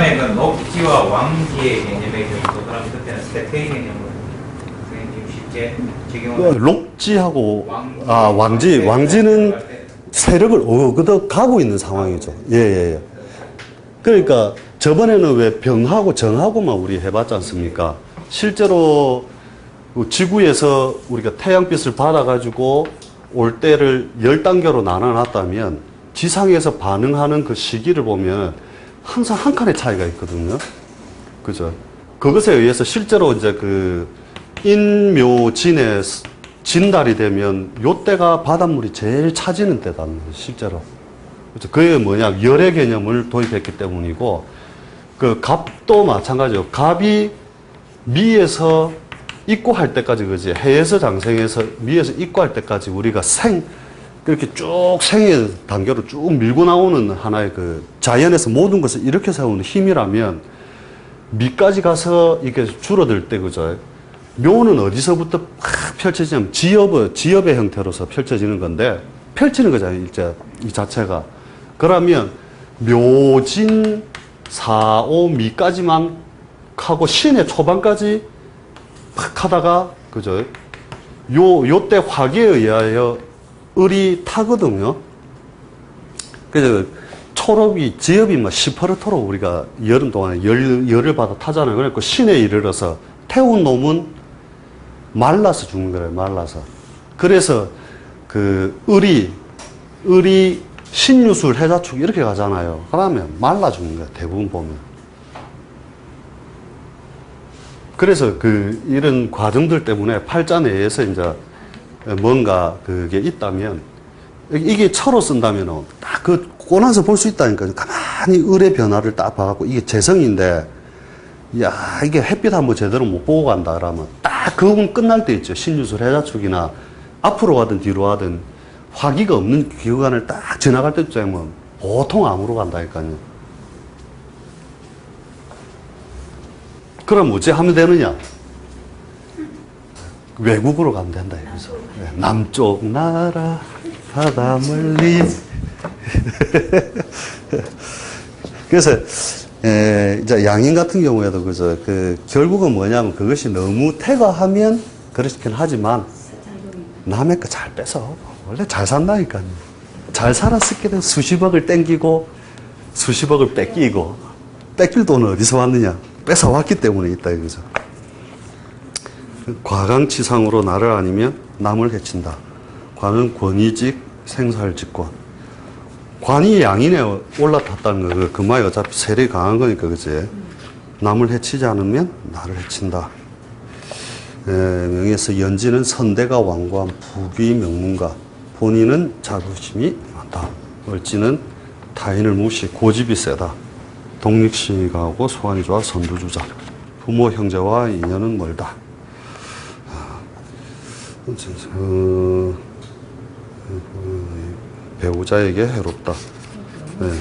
전에 그 녹지와 왕지의 개념의 경우도 그럼 그때는 스테페이 개념으로 선생님 쉽게 적용을 록지하고 왕지는 세력을 어그덕 가고 있는 상황이죠. 예. 그러니까 저번에는 왜 병하고 정하고만 우리 해봤지 않습니까? 실제로 지구에서 우리가 태양빛을 받아가지고 올 때를 10단계로 나눠놨다면 지상에서 반응하는 그 시기를 보면 항상 한 칸의 차이가 있거든요. 그죠? 그것에 의해서 실제로 이제 그 인묘진의 진달이 되면 요때가 바닷물이 제일 차지는 때다, 실제로. 그죠? 그게 뭐냐, 열의 개념을 도입했기 때문이고, 그 갑도 마찬가지예요. 갑이 미에서 입고할 때까지, 그지? 해에서 장생해서 미에서 입고할 때까지 우리가 그렇게 쭉 생의 단계로 쭉 밀고 나오는 하나의 그 자연에서 모든 것을 이렇게 세우는 힘이라면 미까지 가서 이게 줄어들 때, 그죠? 묘는 어디서부터 막 펼쳐지냐면 지엽의 형태로서 펼쳐지는 건데, 펼치는 거잖아요, 이제 이 자체가. 그러면 묘진, 사오, 미까지만 하고 신의 초반까지 팍 하다가, 그죠? 요때 화기에 의하여 을이 타거든요. 그래서 초록이, 지엽이 막 시퍼렇도록 우리가 여름 동안에 열을 받아 타잖아요. 그러니까 신에 이르러서 태운 놈은 말라서 죽는 거예요, 말라서. 그래서 그 을이 신유술, 해자축 이렇게 가잖아요. 그러면 말라 죽는 거예요, 대부분 보면. 그래서 이런 과정들 때문에 팔자 내에서 이제 뭔가 그게 있다면, 이게 차로 쓴다면 딱 그 꼬나서 볼 수 있다니까요. 가만히 을의 변화를 딱 봐갖고 이게 재성인데, 야, 이게 햇빛 한번 제대로 못 보고 간다 그러면 딱 그 부분 끝날 때 있죠. 신유술, 해자축이나 앞으로 가든 뒤로 가든 화기가 없는 기간을 딱 지나갈 때쯤이면 보통 암으로 간다니까요. 그럼 어찌 하면 되느냐? 외국으로 가면 된다, 이거죠. 남쪽 나라, 바다 멀리. 그래서, 이제 양인 같은 경우에도 그죠. 결국은 뭐냐면 그것이 너무 태가하면 그렇긴 하지만 남의 거 잘 뺏어. 원래 잘 산다니까요. 잘 살았을 때는 수십억을 땡기고 수십억을 뺏기고, 뺏길 돈은 어디서 왔느냐? 뺏어왔기 때문에 있다, 이거죠. 과강치상으로 나를 아니면 남을 해친다. 관은 권위직, 생사할직권. 관이 양인에 올라탔다는 거, 그 말이 어차피 세력이 강한 거니까, 그지? 남을 해치지 않으면 나를 해친다. 명에서 연지는 선대가 왕고한 부귀 명문가, 본인은 자부심이 많다. 을지는 타인을 무시, 고집이 세다. 독립심이 강하고 소환이 좋아 선두주자. 부모 형제와 인연은 멀다. 배우자에게 해롭다. 네.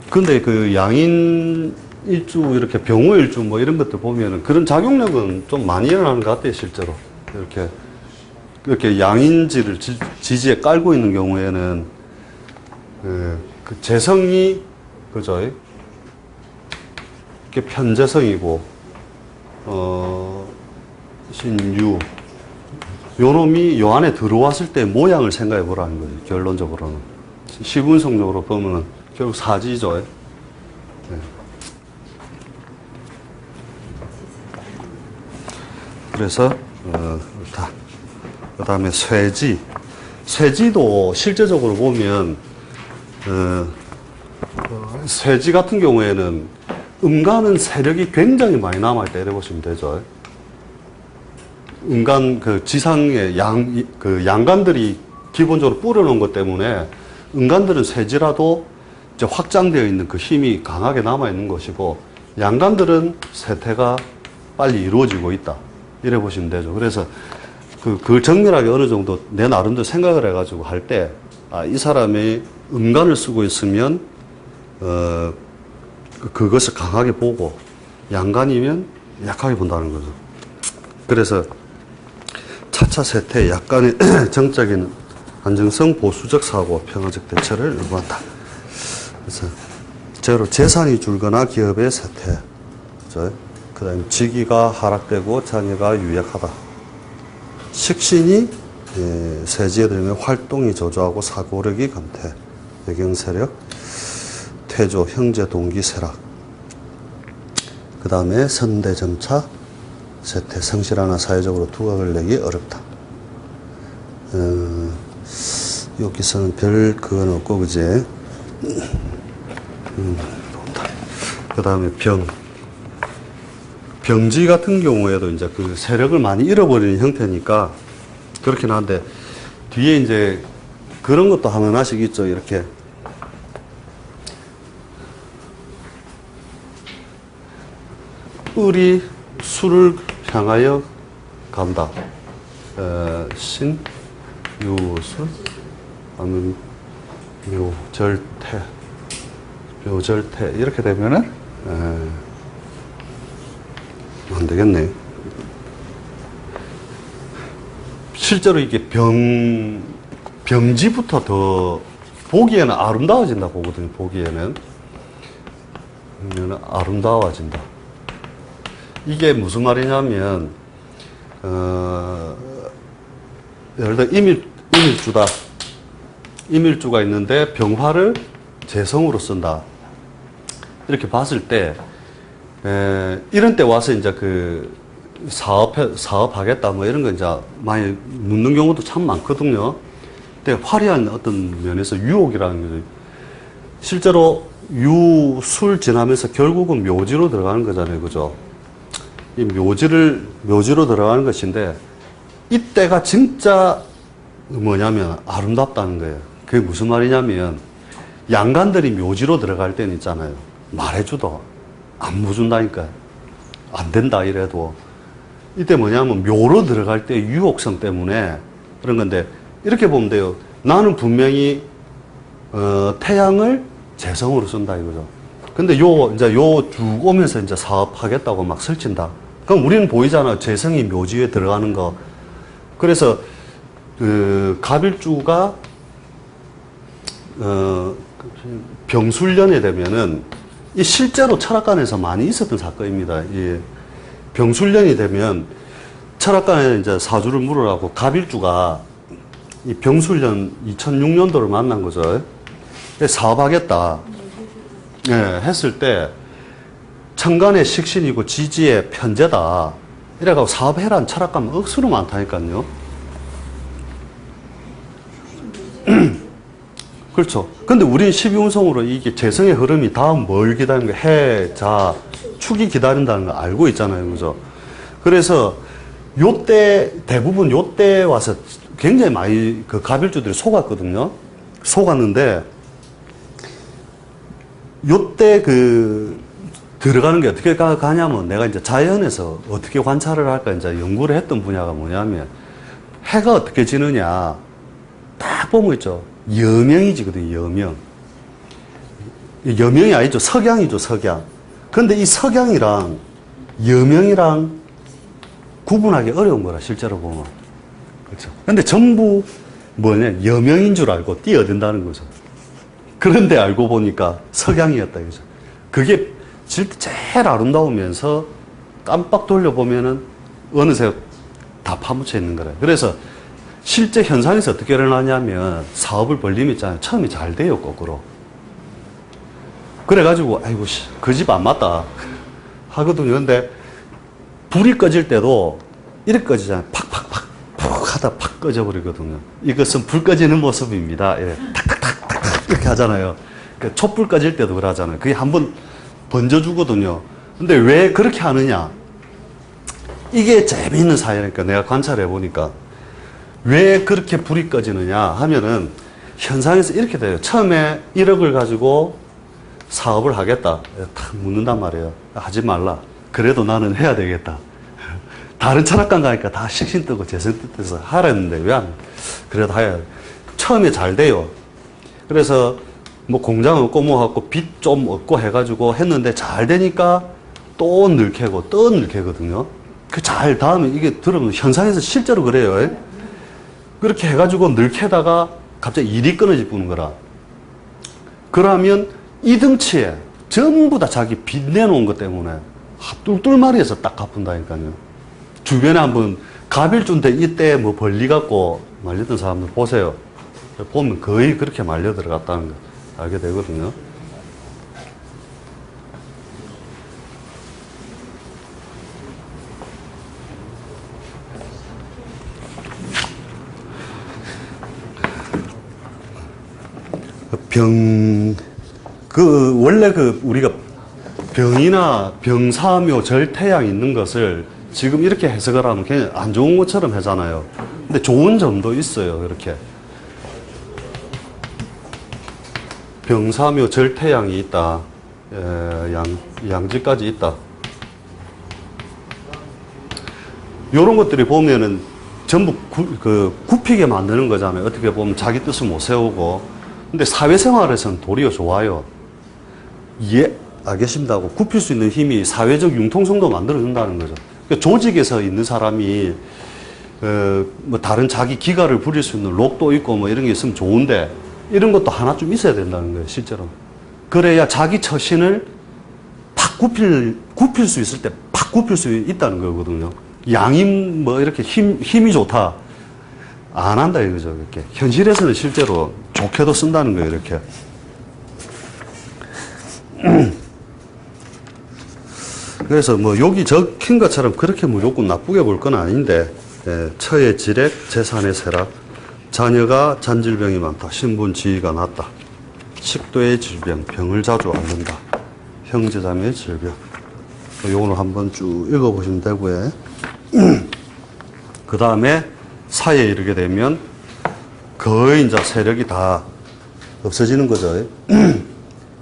근데 그 양인 일주, 이렇게 병호 일주 뭐 이런 것들 보면은 그런 작용력은 좀 많이 일어나는 것 같아요, 실제로. 이렇게 양인지를 지지에 깔고 있는 경우에는 그 재성이, 그죠? 이게 편재성이고, 신유. 요 놈이 요 안에 들어왔을 때 모양을 생각해 보라는 거죠, 결론적으로는. 시분성적으로 보면은 결국 사지죠. 네. 그래서, 그 다음에 쇠지. 쇠지도 실제적으로 보면, 쇠지 같은 경우에는 음간은 세력이 굉장히 많이 남아있다, 이래 보시면 되죠. 음간, 지상에 양간들이 기본적으로 뿌려놓은 것 때문에 음간들은 쇠지라도 이제 확장되어 있는 그 힘이 강하게 남아있는 것이고, 양간들은 쇠퇴가 빨리 이루어지고 있다, 이래 보시면 되죠. 그래서 그걸 정밀하게 어느 정도 내 나름대로 생각을 해가지고 할 때, 이 사람이 음간을 쓰고 있으면, 그것을 강하게 보고, 양간이면 약하게 본다는 거죠. 그래서, 차차 세태, 약간의 정적인 안정성, 보수적 사고, 평화적 대처를 요구한다. 그래서, 제로 재산이 줄거나 기업의 쇠퇴. 그죠? 그 다음에 직위가 하락되고 자녀가 유약하다. 식신이 세지에 들면 활동이 저조하고 사고력이 감퇴. 배경세력, 태조, 형제, 동기, 세락. 그 다음에 선대점차, 세태, 성실하나 사회적으로 두각을 내기 어렵다. 여기서는 별 그건 없고, 그제. 그 다음에 병지 같은 경우에도 이제 그 세력을 많이 잃어버리는 형태니까 그렇긴 한데, 뒤에 이제 그런 것도 하나씩 있죠. 이렇게. 을이 수를 향하여 간다. 신, 유술, 아니면 묘절태. 묘절태. 이렇게 되면은, 안 되겠네. 실제로 이게 병지부터 더 보기에는 아름다워진다 보거든요. 보기에는. 아름다워진다. 이게 무슨 말이냐면, 예를 들어 임일주다. 임일주가 있는데 병화를 재성으로 쓴다. 이렇게 봤을 때, 이런 때 와서 이제 그 사업하겠다 뭐 이런 거 이제 많이 묻는 경우도 참 많거든요. 근데 화려한 어떤 면에서 유혹이라는 거죠. 실제로 유술 지나면서 결국은 묘지로 들어가는 거잖아요. 그죠? 이 묘지로 들어가는 것인데, 이때가 진짜 뭐냐면 아름답다는 거예요. 그게 무슨 말이냐면, 양간들이 묘지로 들어갈 때는 있잖아요. 말해줘도 안 묻준다니까. 안 된다 이래도. 이때 뭐냐면 묘로 들어갈 때 유혹성 때문에 그런 건데, 이렇게 보면 돼요. 나는 분명히 태양을 재성으로 쓴다 이거죠. 근데 이제 쭉 오면서 이제 사업하겠다고 막 설친다. 그럼 우리는 보이잖아. 재성이 묘지에 들어가는 거. 그래서 갑일주가 병술년에 되면은, 이 실제로 철학관에서 많이 있었던 사건입니다. 이 병술년이 되면 철학관에 이제 사주를 물으라고 갑일주가 이 병술년 2006년도를 만난 거죠. 사업하겠다. 예, 했을 때 천간의 식신이고 지지의 편제다. 이래가지고 사업해란 철학가면 억수로 많다니까요. 그렇죠. 근데 우린 12운성으로 이게 재성의 흐름이 다음 뭘 기다리는 거, 해, 자, 축이 기다린다는 거 알고 있잖아요. 그죠? 그래서 요때, 대부분 요때 와서 굉장히 많이 그 갑일주들이 속았거든요. 속았는데, 요때 들어가는 게 어떻게 가냐면, 내가 이제 자연에서 어떻게 관찰을 할까 이제 연구를 했던 분야가 뭐냐면, 해가 어떻게 지느냐, 딱 보면 있죠. 여명이지거든요, 여명. 여명이 아니죠. 석양이죠, 석양. 근데 이 석양이랑 여명이랑 구분하기 어려운 거라, 실제로 보면. 그렇죠. 근데 전부 뭐냐, 여명인 줄 알고 뛰어든다는 거죠. 그런데 알고 보니까 석양이었다, 이거죠. 그게 제일 아름다우면서 깜빡 돌려보면은 어느새 다 파묻혀 있는 거래요. 그래서 실제 현상에서 어떻게 일어나냐면, 사업을 벌리면 있잖아요. 처음에 잘 돼요, 거꾸로. 그래가지고, 아이고, 그 집 안 맞다. 하거든요. 근데, 불이 꺼질 때도 이렇게 꺼지잖아요. 팍팍팍, 푹 하다 팍 꺼져버리거든요. 이것은 불 꺼지는 모습입니다. 예. 탁탁탁탁탁 이렇게 하잖아요. 그러니까 촛불 꺼질 때도 그러잖아요. 그게 한번 번져주거든요. 근데 왜 그렇게 하느냐? 이게 재미있는 사회니까 내가 관찰해 보니까. 왜 그렇게 불이 꺼지느냐 하면은 현상에서 이렇게 돼요. 처음에 1억을 가지고 사업을 하겠다. 탁 묻는단 말이에요. 하지 말라. 그래도 나는 해야 되겠다. 다른 철학관 가니까 다 식신 뜨고 재성 뜻해서 하라는데 왜 안, 그래도 해야 돼. 처음에 잘 돼요. 그래서 뭐 공장 얻고 뭐 하고 빚 좀 얻고 해가지고 했는데 잘 되니까 또 늘캐고 또 늘캐거든요. 그 잘 다음에 이게 들으면 현상에서 실제로 그래요. 그렇게 해가지고 늘 캐다가 갑자기 일이 끊어지는 거라. 그러면 이 등치에 전부 다 자기 빚 내놓은 것 때문에 똘똘마리에서 딱 갚은다니까요. 주변에 한번 갑일주인데 이때 뭐 벌리 갖고 말렸던 사람들 보세요. 보면 거의 그렇게 말려 들어갔다는 거 알게 되거든요. 원래 우리가 병이나 병사묘 절태양 있는 것을 지금 이렇게 해석을 하면 그냥 안 좋은 것처럼 하잖아요. 근데 좋은 점도 있어요, 이렇게. 병사묘 절태양이 있다. 양지까지 있다. 요런 것들이 보면은 전부 굽히게 만드는 거잖아요. 어떻게 보면 자기 뜻을 못 세우고. 근데 사회생활에서는 도리어 좋아요. 예, 알겠습니다 하고 굽힐 수 있는 힘이 사회적 융통성도 만들어준다는 거죠. 그러니까 조직에서 있는 사람이, 뭐 다른 자기 기가를 부릴 수 있는 록도 있고 뭐 이런 게 있으면 좋은데, 이런 것도 하나쯤 있어야 된다는 거예요, 실제로. 그래야 자기 처신을 팍 굽힐 수 있을 때 팍 굽힐 수 있다는 거거든요. 양임, 뭐 이렇게 힘이 좋다. 안 한다 이거죠, 이렇게. 현실에서는 실제로 좋게도 쓴다는 거예요, 이렇게. 그래서 뭐 여기 적힌 것처럼 그렇게 무조건 나쁘게 볼 건 아닌데, 처의 지렉, 재산의 세락, 자녀가 잔질병이 많다, 신분 지위가 낮다, 식도의 질병, 병을 자주 앓는다, 형제자매의 질병. 요거는 한번 쭉 읽어보시면 되고요. 그 다음에 사에 이르게 되면 거의 이제 세력이 다 없어지는 거죠.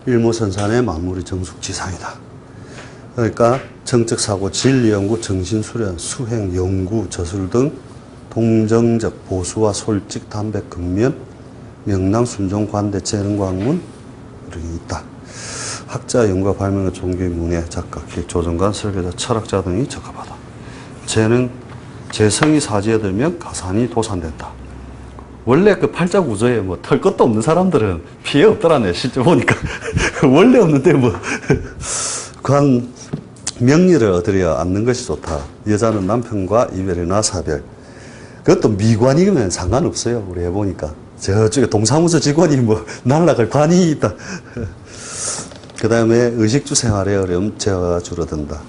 일모선산의 만물이 정숙지상이다. 그러니까 정적사고, 진리연구, 정신수련, 수행, 연구, 저술 등 동정적, 보수와 솔직, 담백, 근면, 명랑, 순종, 관대, 재능, 광문 이렇게 있다. 학자, 연구와 발명의 종교의 문예, 작가, 기획, 조정관, 설계자, 철학자 등이 적합하다. 재능, 재성이 사지에 들면 가산이 도산된다. 원래 그 팔자구조에 뭐 털 것도 없는 사람들은 피해 없더라네, 실제 보니까. 원래 없는데 뭐. 관, 명리를 얻으려 앉는 것이 좋다. 여자는 남편과 이별이나 사별. 그것도 미관이면 상관없어요, 우리 해보니까. 저쪽에 동사무소 직원이 뭐 날라갈 관이 있다. 그 다음에 의식주 생활의 어려움, 재화가 줄어든다.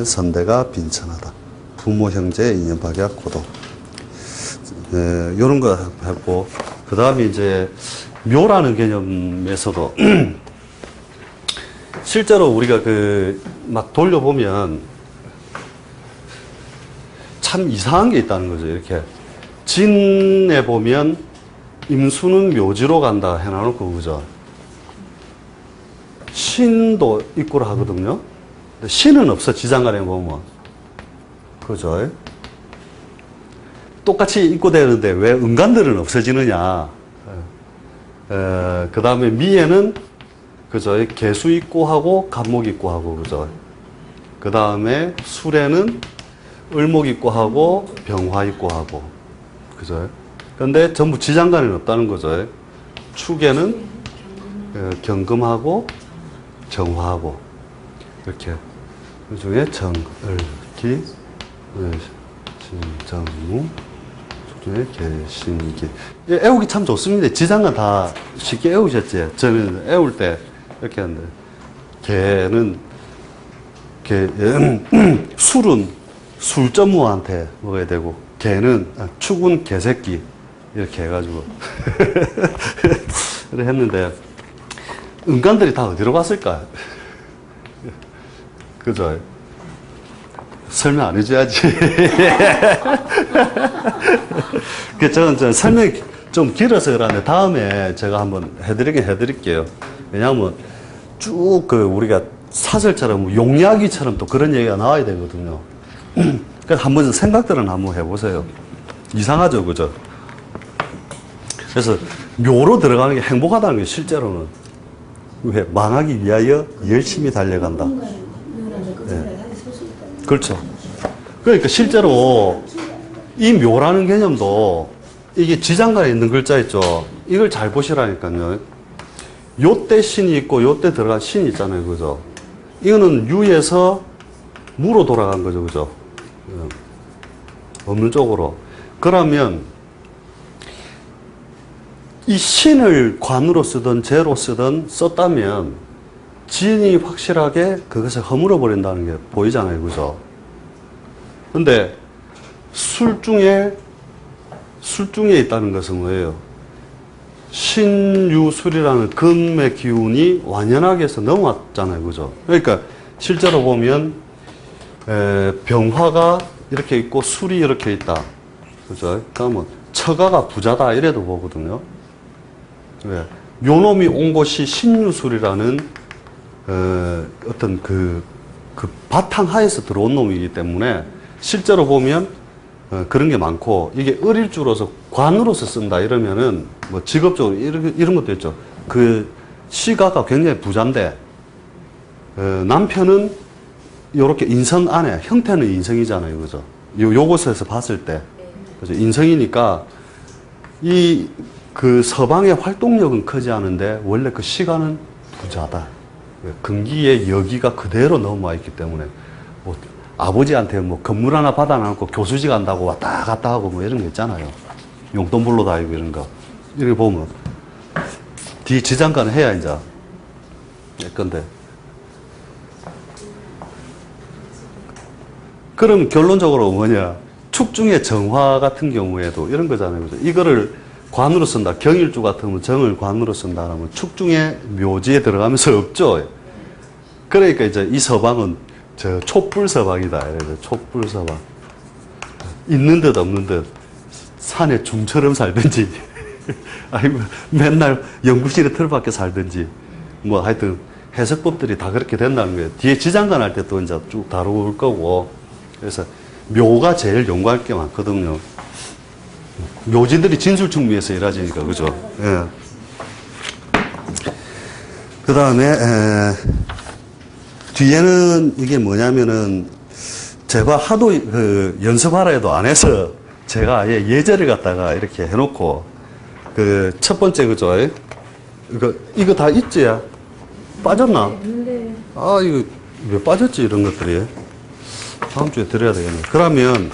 선대가 빈천하다. 부모, 형제, 인연, 박약, 고독. 요런 거 했고, 그 다음에 이제 묘라는 개념에서도 실제로 우리가 막 돌려보면 참 이상한 게 있다는 거죠. 이렇게 진에 보면 임수는 묘지로 간다 해놔놓고, 그죠? 신도 입구를 하거든요. 근데 신은 없어, 지장간에 보면. 그죠? 똑같이 입고되는데 왜 음간들은 없어지느냐. 그 다음에 미에는, 그죠? 개수 입고하고 간목 입고하고, 그죠? 그 다음에 술에는 을목 입고하고 병화 입고하고, 그죠? 근데 전부 지장간에는 없다는 거죠. 축에는 경금하고 정화하고, 이렇게. 그 중에 정, 을, 기, 신정무, 중에 개신기. 애우기 참 좋습니다. 지장간 다 쉽게 애우셨지. 저는 애울 때 이렇게 하는데, 술은 술전무한테 먹어야 되고, 축은 개새끼. 이렇게 해가지고. 그래 했는데, 음간들이 다 어디로 갔을까? 그죠? 설명 안 해줘야지. 저는 설명이 좀 길어서 그러는데, 다음에 제가 한번 해드릴게요. 왜냐하면 쭉 우리가 사설처럼, 용야기처럼 또 그런 얘기가 나와야 되거든요. 그래서 한번 생각들은 한번 해보세요. 이상하죠, 그죠? 그래서 묘로 들어가는 게 행복하다는 게 실제로는. 왜? 망하기 위하여 열심히 달려간다. 네. 그렇죠. 그러니까 실제로 이 묘라는 개념도 이게 지장간에 있는 글자 있죠. 이걸 잘 보시라니까요. 요때 신이 있고 요때 들어간 신이 있잖아요. 그죠? 이거는 유에서 무로 돌아간 거죠. 그죠? 없는 쪽으로. 그러면 이 신을 관으로 쓰든 재로 쓰든 썼다면 진이 확실하게 그것을 허물어 버린다는 게 보이잖아요. 그죠? 근데 술 중에 있다는 것은 뭐예요? 신유술이라는 금의 기운이 완연하게 해서 넘어왔잖아요. 그죠? 그러니까 실제로 보면 병화가 이렇게 있고 술이 이렇게 있다. 그죠? 그러면 처가가 부자다 이래도 보거든요. 왜? 요 놈이 온 곳이 신유술이라는 어떤 그 바탕 하에서 들어온 놈이기 때문에 실제로 보면 그런 게 많고, 이게 을일주로서 관으로서 쓴다 이러면은 뭐 직업적으로 이런 것도 있죠. 그 시가가 굉장히 부자인데 남편은 요렇게 인성 안에, 형태는 인성이잖아요. 그죠? 요곳에서 봤을 때. 그죠? 인성이니까 그 서방의 활동력은 크지 않은데 원래 그 시간은 부자다. 금기의 여기가 그대로 넘어와 있기 때문에 뭐 아버지한테 뭐 건물 하나 받아놓고 교수직 간다고 왔다 갔다 하고 뭐 이런 거 있잖아요. 용돈 불러 다니고 이런 거. 이렇게 보면 뒤 지장간을 해야 이제 예컨대. 그럼 결론적으로 뭐냐? 축중의 정화 같은 경우에도 이런 거잖아요. 그죠? 이거를 관으로 쓴다. 경일주 같으면 정을 관으로 쓴다. 그러면 축중의 묘지에 들어가면서 없죠. 그러니까 이제 이 서방은 저 촛불 서방이다. 이래서 촛불 서방. 있는 듯 없는 듯 산에 중처럼 살든지, 아니면 맨날 연구실에 틀밖에 살든지, 뭐 하여튼 해석법들이 다 그렇게 된다는 거예요. 뒤에 지장간 할 때 또 이제 쭉 다룰 거고. 그래서 묘가 제일 연구할 게 많거든요. 묘지들이 진술충미에서 일하지니까, 그죠? 예. 그 다음에, 뒤에는 이게 뭐냐면은, 제가 하도 그 연습하라 해도 안 해서, 제가 아예 예제를 갖다가 이렇게 해놓고, 그 첫 번째, 그죠? 이거 다 있지야? 빠졌나? 네. 아, 이거 왜 빠졌지, 이런 것들이? 다음 주에 드려야 되겠네. 그러면,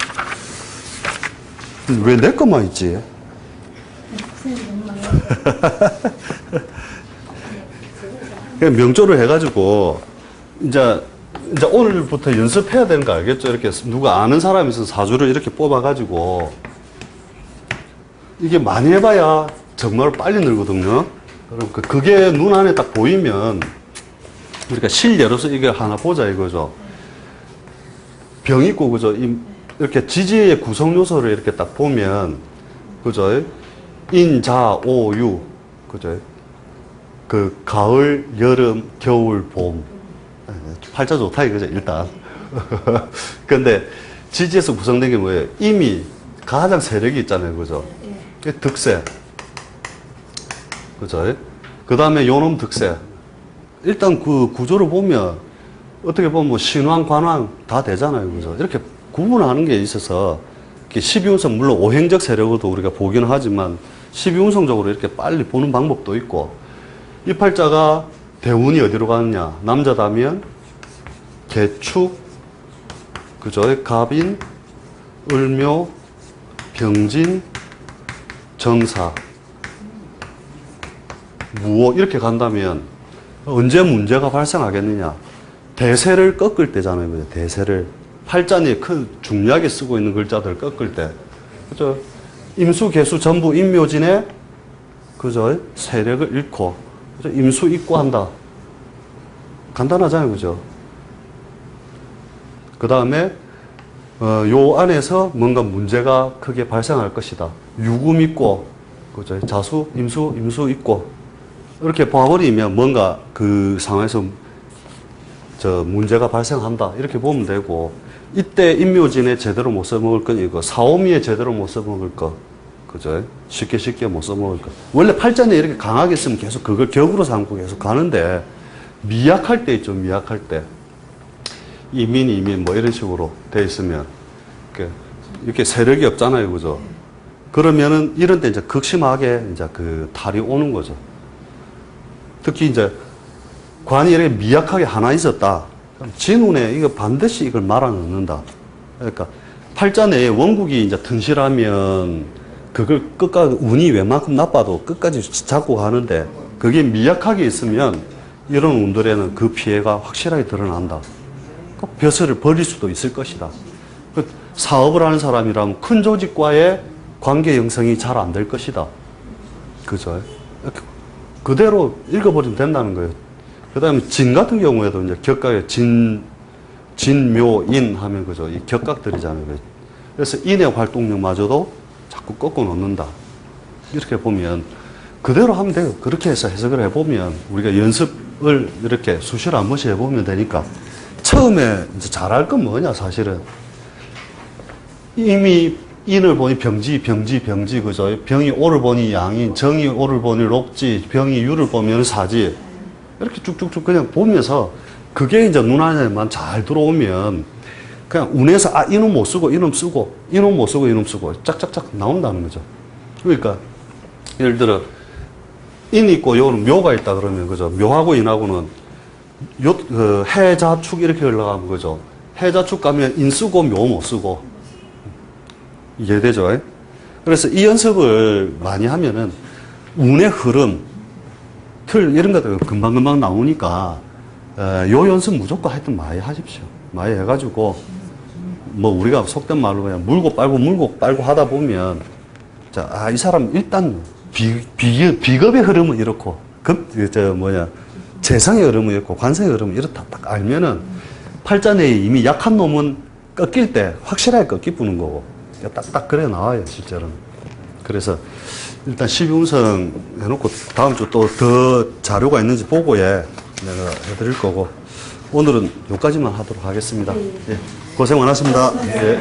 왜 내 것만 있지? 그냥 명조를 해가지고, 이제 오늘부터 연습해야 되는 거 알겠죠? 이렇게 누가 아는 사람이 있어서 사주를 이렇게 뽑아가지고, 이게 많이 해봐야 정말 빨리 늘거든요. 그럼 그게 눈 안에 딱 보이면, 그러니까 실예로서 이게 하나 보자 이거죠. 병 있고, 그죠? 이렇게 지지의 구성 요소를 이렇게 딱 보면, 그죠? 인, 자, 오, 유. 그죠? 그, 가을, 여름, 겨울, 봄. 팔자 좋다 이거죠, 일단. 근데, 지지에서 구성된 게 뭐예요? 임이 가장 세력이 있잖아요, 그죠? 득세. 그죠? 그 다음에 요놈 득세. 일단 그 구조를 보면, 어떻게 보면 뭐 신왕, 관왕 다 되잖아요. 그죠? 이렇게 구분하는 게 있어서, 12운성, 물론 오행적 세력으로도 우리가 보기는 하지만, 12운성적으로 이렇게 빨리 보는 방법도 있고, 이 팔자가 대운이 어디로 가느냐? 남자다면, 개축, 그죠? 갑인, 을묘, 병진, 정사, 무호, 이렇게 간다면, 언제 문제가 발생하겠느냐? 대세를 꺾을 때잖아요. 그죠? 대세를. 팔자니에 큰 중요하게 쓰고 있는 글자들을 꺾을 때. 그죠? 임수, 개수, 전부 임묘진의, 그죠? 세력을 잃고, 그죠? 임수 잊고 한다. 간단하잖아요. 그죠? 그 다음에, 요 안에서 뭔가 문제가 크게 발생할 것이다. 유금 있고, 그죠? 자수, 임수 있고, 이렇게 봐버리면 뭔가 그 상황에서 문제가 발생한다. 이렇게 보면 되고, 이때 임묘진에 제대로 못 써먹을 건 이거, 사오미에 제대로 못 써먹을 거, 그죠? 쉽게 못 써먹을 거. 원래 팔자에 이렇게 강하게 쓰면 계속 그걸 격으로 삼고 계속 가는데, 미약할 때 있죠, 미약할 때. 이민, 뭐 이런 식으로 돼 있으면, 이렇게 세력이 없잖아요, 그죠? 그러면은 이런 때 이제 극심하게 이제 그 탈이 오는 거죠. 특히 이제 관이 이렇게 미약하게 하나 있었다. 그럼 진운에 이거 반드시 이걸 말아 넣는다. 그러니까 팔자 내에 원국이 이제 튼실하면 그걸 끝까지 운이 웬만큼 나빠도 끝까지 잡고 가는데 그게 미약하게 있으면 이런 운들에는 그 피해가 확실하게 드러난다. 그 벼슬을 버릴 수도 있을 것이다. 그 사업을 하는 사람이라면 큰 조직과의 관계 형성이 잘 안 될 것이다. 그죠? 그대로 읽어버리면 된다는 거예요. 그 다음에 진 같은 경우에도 이제 격각에 진, 묘, 인 하면 그죠? 이 격각들이잖아요. 그래서 인의 활동력마저도 자꾸 꺾어 놓는다. 이렇게 보면 그대로 하면 돼요. 그렇게 해서 해석을 해보면 우리가 연습을 이렇게 수시로 한 번씩 해보면 되니까 처음에 이제 잘할 건 뭐냐, 사실은. 이미 인을 보니 병지, 그죠? 병이 오를 보니 양인, 정이 오를 보니 록지, 병이 유를 보면 사지. 이렇게 쭉쭉쭉 그냥 보면서 그게 이제 눈 안에만 잘 들어오면 그냥 운에서 아, 이놈 못 쓰고, 이놈 쓰고, 이놈 못 쓰고, 이놈 쓰고 짝짝짝 나온다는 거죠. 그러니까 예를 들어 인이 있고 요는 묘가 있다 그러면 그죠? 묘하고 인하고는 해자축 이렇게 흘러가면 그죠? 해자축 가면 인 쓰고 묘 못 쓰고 이해되죠? 그래서 이 연습을 많이 하면은 운의 흐름, 틀 이런 것들 금방금방 나오니까 요 연습 무조건 하여튼 많이 하십시오. 많이 해가지고 뭐 우리가 속된 말로 그냥 물고 빨고 하다 보면 자, 아, 이 사람 일단 비겁의 흐름은 이렇고 재성의 흐름은 이렇고 관성의 흐름은 이렇다 딱 알면은 팔자 내에 이미 약한 놈은 꺾일 때 확실하게 꺾이 뿌는 거고 딱딱 그래 나와요 실제로는. 그래서 일단 12운성 해놓고 다음 주 또 더 자료가 있는지 보고에 내가 해드릴 거고 오늘은 여기까지만 하도록 하겠습니다. 예. 고생 많았습니다. 예.